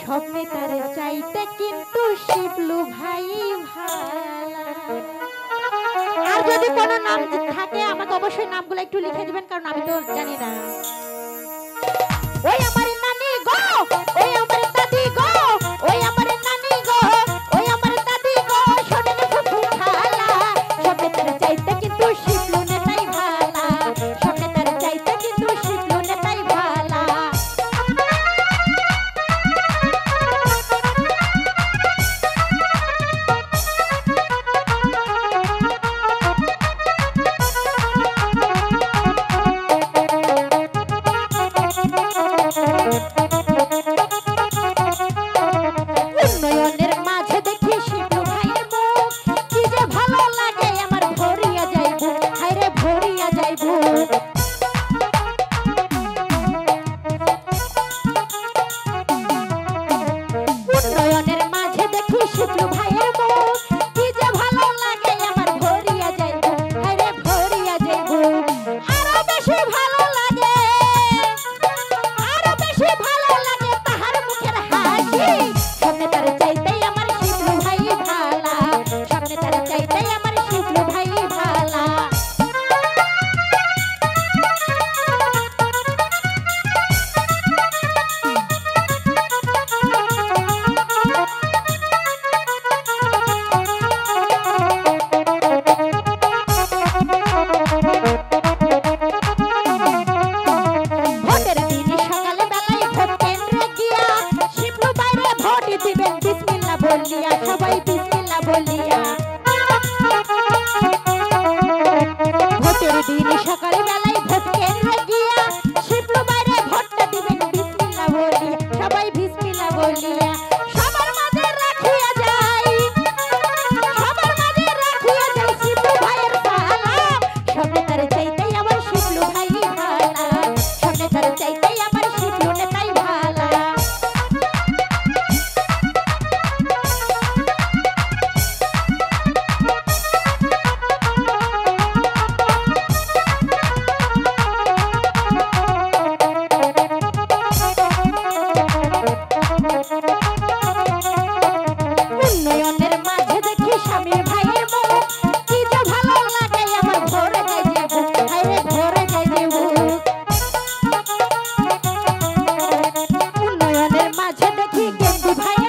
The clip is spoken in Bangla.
স্বপ্নে তারে চাইতে কিন্তু শিবলু ভাই ভালা। আর যদি কোনো নাম থাকে আমাকে অবশ্যই নামগুলো একটু লিখে দিবেন, কারণ আমি তো জানি না। ওই আমার নানি গো, ওই আমার দাদি গো, ওই আমার নানি গো, ওই আমার দাদি গো, শোনেন ফুফু খালা, স্বপ্নে তারে চাইতে কিন্তু শিবলু নেতাই ভালা, স্বপ্নে তারে চাইতে কিন্তু শিবলু নেতাই ভালা। উন্নয়নের মাঝে দেখি শিবলু ভাইয়ের মুখ, কি যে ভালো লাগে আমার ভরিয়া যাইব, হায়রে ভরিয়া যাইব। উন্নয়নের মাঝে দেখি শিবলু ভাইয়ের মুখ, কি যে ভালো লাগে আমার ভরিয়া যাইব, হায়রে ভরিয়া যাইব। আরো বেশি ভালো লাগে, আরো বেশি ভালো লাগে তাহার মুখের হাসি, স্বপ্নে তারে চাইতেই আমার শিবলু ভাই ভালা, স্বপ্নে তারে চাইতেই আমার শিবলু ভাই ভালা। ভোটের দিন সকালে বেলায় ভোট কেন্দ্রে গিয়া শিবলু বাইরে ভোট দিবেন বিসমিল্লাহ বলিয়া, সবাই বিসমিল্লাহ বলিয়া। ভোটের দিন সকালে বেলায় ভোট কেন্দ্রে গিয়া শিবলু বাইরে ভোটটা দিবেন বিসমিল্লাহ বলিয়া, সবাই বিসমিল্লাহ বলিয়া। সবার মাঝে রাখিয়া যাই, সবার মাঝে রাখিয়া যাই শিবলু ভাইয়ের ভালা, স্বপ্নে তারে চাইতেই আমার শিবলু ভাই ভালা, স্বপ্নে তারে চাইতেই আমার শিবলু নেতাই ভালা। উন্নয়নের মাঝে দেখি স্বামীর ভাইয়ের মুখ, কি যে ভালো লাগে আমার ভরে যায় যে বুক, হায়রে ভরে যায় যে বুক। উন্নয়নের মাঝে দেখি গেন্দু ভাই